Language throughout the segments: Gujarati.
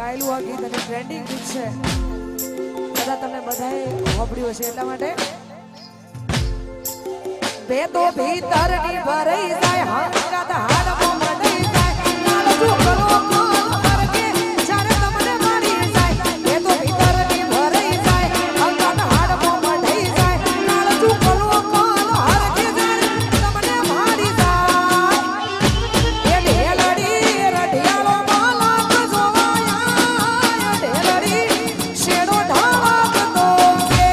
ગાયેલું આ ગીત અને ટ્રેન્ડિંગ ગીત છે, કદાચ તમે બધાએ સાંભળ્યું હશે, એટલા માટે બે તો ભીતરની ભરાઈ જાય હંગાત હાડમાં મળી જાય નાલજુ કરો કરકે જ્યારે તમને મારી જાય બે તો ભીતરની ભરાઈ જાય હંગાત હાડમાં મળી જાય નાલજુ કરો હરકે જાય તમને મારી જાય એ ઢેલડી રઢિયાળો માલા જોવાયા ઢેલડી શેડો ઢાળતો છે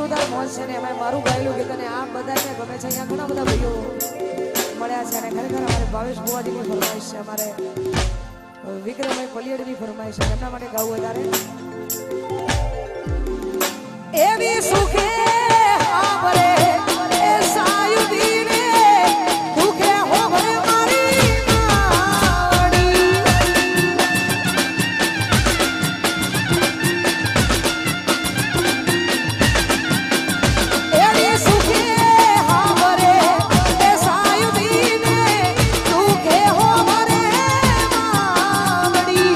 જોરદાર મોજ છે ને એમાં મારું ગાયેલું ગીત અને આ બધાને ગમે છે. અહીંયા ઘણા બધા ભાઈઓ મળ્યા છે અને ખરેખર અમારે ભાવેશ બુવાજીની ફરમાઈશ છે, અમારે વિક્રમભાઈ પલિયડની ફરમાઈશ છે, એમના માટે ગાવું વધારે એવી સુખે આવરે એ સાયુદીને દુખે હોવરે મારી માવડી એવી સુખે આવરે એ સાયુદીને દુખે હોવરે માવડી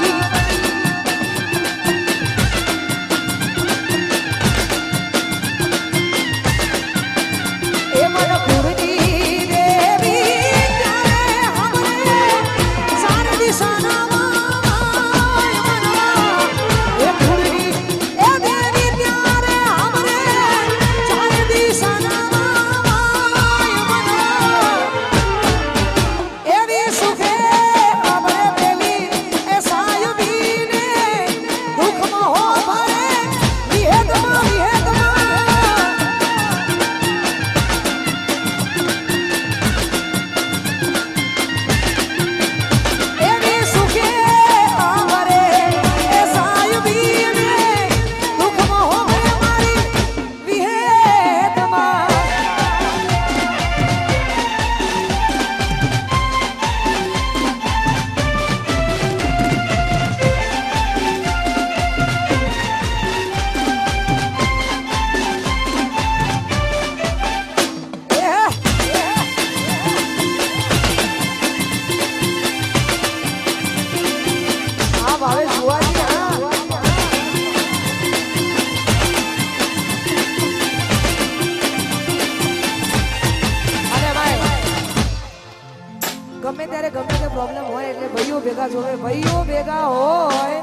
ગમે ત્યારે ગમે તે પ્રોબ્લેમ હોય એટલે ભાઈઓ ભેગા જોવે, ભાઈઓ ભેગા હોય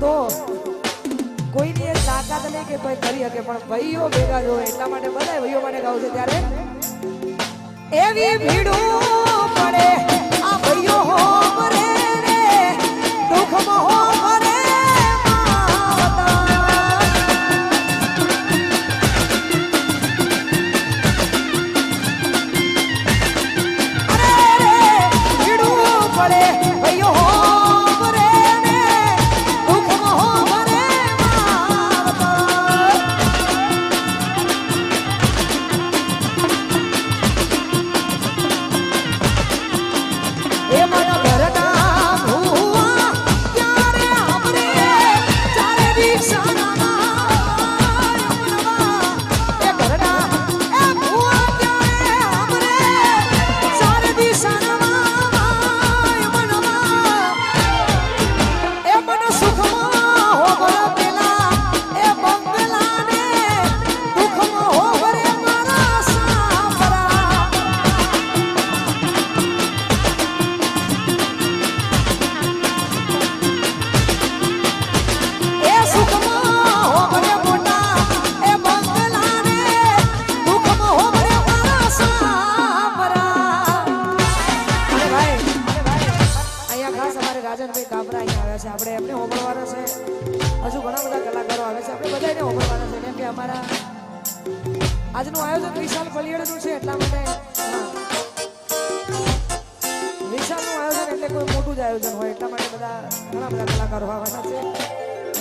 તો કોઈની એક તાકાત નહીં કે કોઈ કરી શકે, પણ ભાઈઓ ભેગા જોવે એટલા માટે બધા ભાઈઓ માટે ગાવ છે. ત્યારે એવી ભીડું પડે આ ભાઈઓ હો મરે રે દુઃખમાં હો મરે આપણે એમને હોબળવાના છે, હજુ ઘણા બધા કલાકારો આવે છે, આપણે બધાને હોબળવાના છે કેમ કે અમારા આજનું આયોજન વિશાલ પલિયડનું છે એટલા માટે વિશાલનું આયોજન એટલે કોઈ મોટું જ આયોજન હોય એટલા માટે બધા ઘણા બધા કલાકારો આવવાના છે.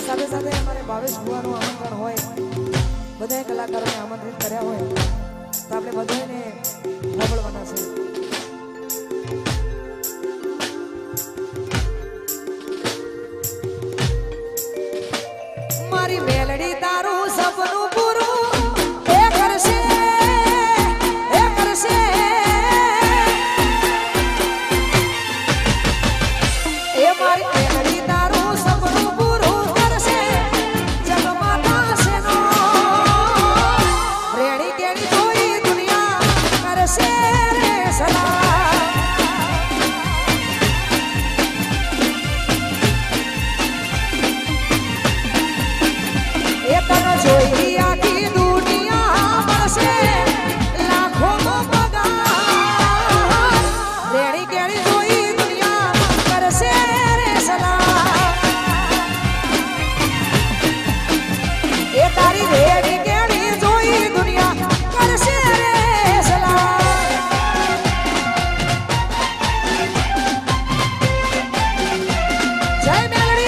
સાથે સાથે અમારે ભાવેશ ભુવાનું આમંત્રણ હોય, બધા કલાકારોને આમંત્રિત કર્યા હોય તો આપણે બધાને હોબળવાના છે. મારી મેલડી તારું સપનું પૂરું એ કરશે એ મારી મેલડી તારું સપનું પૂરું કરશે જગમાતા સેનો રેણી કેણી જોઈ દુનિયા કરશે રે સલામ એ તને જય મેલડી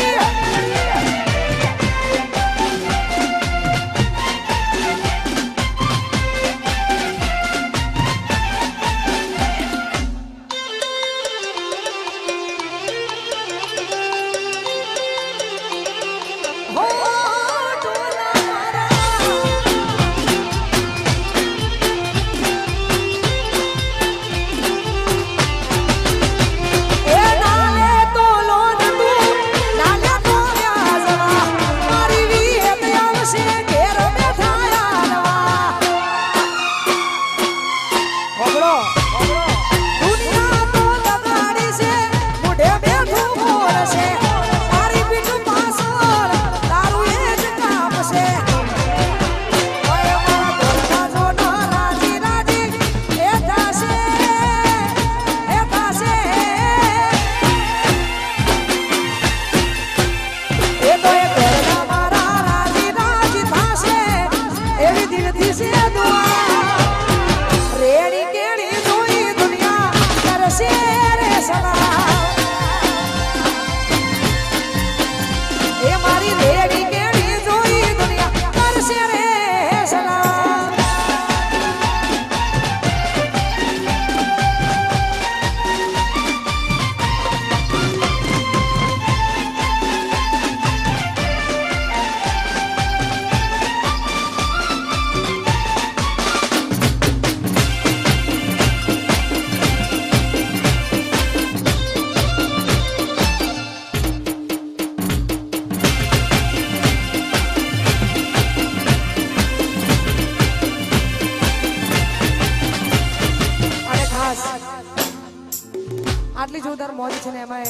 આટલી જોરદાર મોજ છે ને એમાં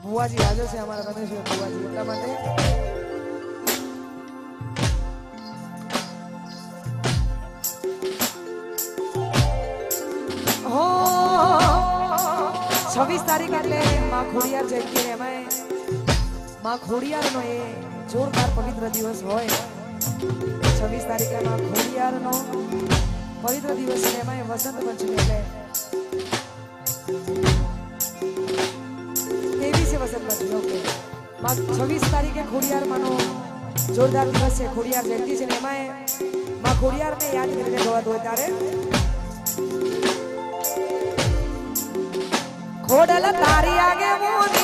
બુવાજી હાજર છે અમારા રમેશ બુવાજી એટલા માટે હો 26 તારીખ એટલે માં ખોડિયાર જયંતિ ને એમાં માં ખોડિયારનો એ જોરદાર પવિત્ર દિવસ હોય 26 તારીખે માં ખોડિયારનો પવિત્ર દિવસ છે એમાં વસંત પંચમી એટલે 23 વસંત પંચમી ઓકે 26 તારીખે ખોડિયાર માનો જોરદાર દિવસ છે ખોડિયાર જયંતિ છે ને એમાં માં ખોડિયારને યાદ કરીને ગવાતું હોય ત્યારે ખોડલ તારી આગે મોન